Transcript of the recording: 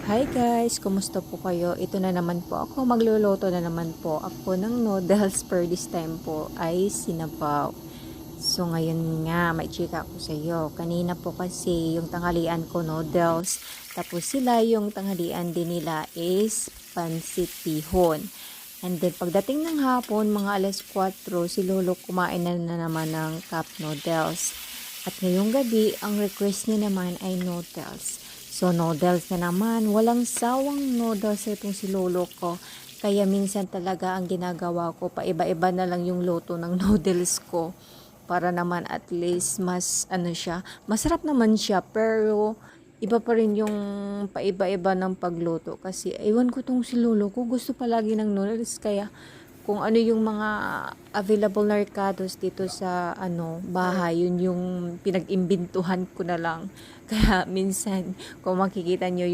Hi guys, kumusta po kayo? Ito na naman po ako, magluluto na naman po ako ng noodles per this time po ay sinabaw. So ngayon nga, may chika ko sa iyo. Kanina po kasi yung tanghalian ko noodles, tapos sila yung tanghalian din nila is pansit bihon. And then pagdating ng hapon, mga alas 4, si Lolo kumain na naman ng cup noodles. At ngayong gabi, ang request niya naman ay noodles. So, noodles na naman. Walang sawang noodles itong si Lolo ko. Kaya minsan talaga ang ginagawa ko, paiba-iba na lang yung luto ng noodles ko. Para naman at least mas, siya, masarap naman siya. Pero, iba pa rin yung paiba-iba ng pagluto. Kasi, ewan ko tong si Lolo ko, gusto palagi ng noodles. Kaya, kung ano yung mga available na ricados dito sa bahay, yun yung pinag-imbintuhan ko na lang. Kaya minsan kung makikita nyo